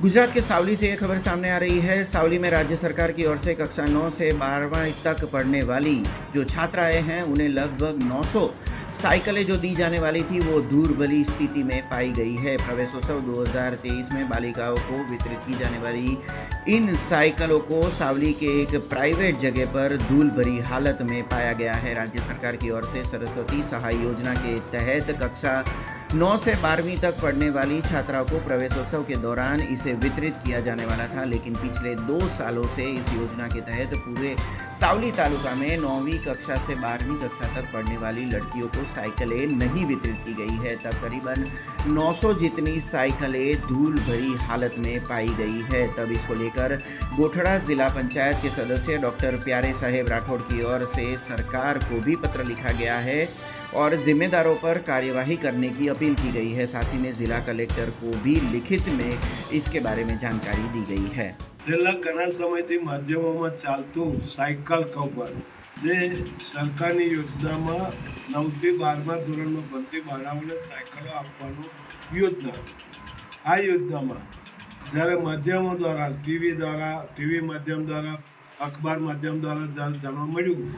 गुजरात के सावली से एक खबर सामने आ रही है। सावली में राज्य सरकार की ओर से कक्षा 9 से 12वीं तक पढ़ने वाली जो छात्राएं हैं उन्हें लगभग 900 साइकिलें जो दी जाने वाली थी वो धूलभरी स्थिति में पाई गई है। प्रवेशोत्सव 2023 में बालिकाओं को वितरित की जाने वाली इन साइकिलों को सावली के एक प्राइवेट जगह पर धूल भरी हालत में पाया गया है। राज्य सरकार की ओर से सरस्वती सहाय योजना के तहत कक्षा 9 से 12वीं तक पढ़ने वाली छात्राओं को प्रवेशोत्सव के दौरान इसे वितरित किया जाने वाला था, लेकिन पिछले 2 सालों से इस योजना के तहत पूरे सावली तालुका में 9वीं कक्षा से 12वीं कक्षा तक पढ़ने वाली लड़कियों को साइकिलें नहीं वितरित की गई है। तब करीबन 900 जितनी साइकिलें धूल भरी हालत में पाई गई है। तब इसको लेकर गोठड़ा जिला पंचायत के सदस्य डॉक्टर प्यारे साहेब राठौड़ की ओर से सरकार को भी पत्र लिखा गया है और जिम्मेदारों पर कार्यवाही करने की अपील की गई है। साथ ही में जिला कलेक्टर को भी लिखित में इसके बारे में जानकारी दी गई है। છેલ્લા ઘણા સમયથી માધ્યમોમાં ચાલતું સાયકલ કવર જે સરકારની યોજનામાં 9થી 12મા ધોરણમાં ભણતી બાળાઓને સાયકલો આપવાનું યોજના, આ યોજનામાં જ્યારે માધ્યમો દ્વારા ટીવી માધ્યમ દ્વારા અખબાર માધ્યમ દ્વારા જ્યારે જાણવા મળ્યું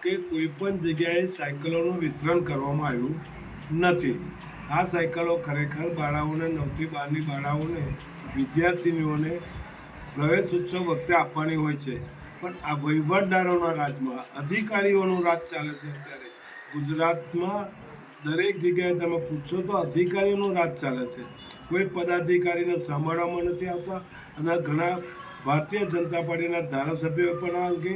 કે કોઈપણ જગ્યાએ સાયકલોનું વિતરણ કરવામાં આવ્યું નથી। આ સાયકલો ખરેખર બાળાઓને 9થી 12ની બાળાઓને વિદ્યાર્થીનીઓને પ્રવેશોત્સવ વખતે આપવાની હોય છે, પણ આ વહીવટદારોના રાજમાં અધિકારીઓનું રાજ ચાલે છે। અત્યારે ગુજરાતમાં દરેક જગ્યાએ તમે પૂછો તો અધિકારીઓનું રાજ ચાલે છે, કોઈ પદાધિકારીને સાંભળવામાં નથી આવતા। અને ઘણા ભારતીય જનતા પાર્ટીના ધારાસભ્યોએ પણ આ અંગે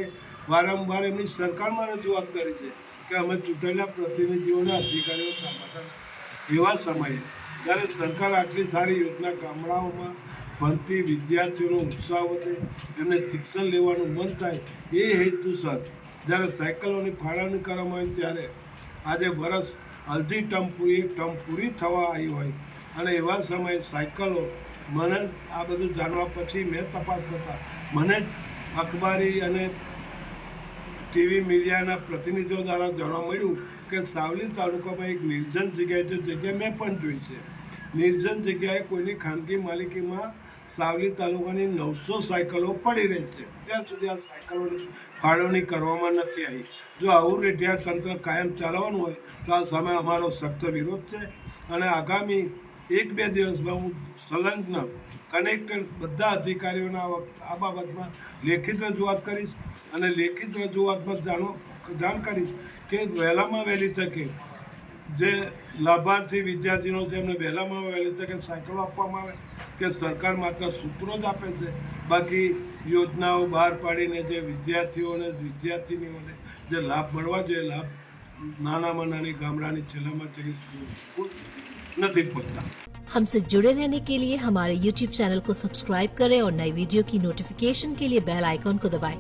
વારંવાર એમની સરકારમાં રજૂઆત કરી છે કે અમે ચૂંટાયેલા પ્રતિનિધિઓને અધિકારીઓ સાંભળતા। એવા સમયે જ્યારે સરકાર આટલી સારી યોજના ગામડાઓમાં ભણતી વિદ્યાર્થીઓનો ઉત્સાહ વધે, એમને શિક્ષણ લેવાનું મન થાય, એ હેતુસર જ્યારે સાયકલોની ફાળવણી કરવામાં આવી ત્યારે આજે વર્ષ અડધી ટર્મ પૂરી થવા આવી હોય અને એવા સમયે સાયકલો મને આ બધું જાણવા પછી મેં તપાસ કરતા મને અખબારી અને ટીવી મીડિયાના પ્રતિનિધિઓ દ્વારા જાણવા મળ્યું કે સાવલી તાલુકામાં એક નિર્જન જગ્યાએ જે જગ્યા મેં પણ જોઈ છે, નિર્જન જગ્યાએ કોઈની ખાનગી માલિકીમાં સાવલી તાલુકાની 900 સાયકલો પડી રહી છે। ત્યાં સુધી આ સાયકલોની ફાળવણી કરવામાં નથી આવી। જો આવું રેઢિયા તંત્ર કાયમ ચાલવાનું હોય તો આ સામે અમારો સખ્ત વિરોધ છે અને આગામી 1-2 દિવસમાં હું સંલગ્ન કનેક્ટેડ બધા અધિકારીઓના આ બાબતમાં લેખિત રજૂઆત કરીશ અને લેખિત રજૂઆતમાં જાણ કરીશ કે વહેલામાં વહેલી તકે જે લાભાર્થી વિદ્યાર્થીઓ છે એમને વહેલામાં વહેલી તકે સાયકલો આપવામાં આવે કે સરકાર માત્ર સૂત્રો જ આપે છે, બાકી યોજનાઓ બહાર પાડીને જે વિદ્યાર્થીઓને વિદ્યાર્થીનીઓને જે લાભ મળવા જોઈએ લાભ નાનામાં નાની ગામડાની છેલ્લામાં છેલ્લી સ્કૂલ નથી પહોંચતા। हमसे जुड़े रहने के लिए हमारे YouTube चैनल को सब्सक्राइब करें और नई वीडियो की नोटिफिकेशन के लिए बेल आइकॉन को दबाएं।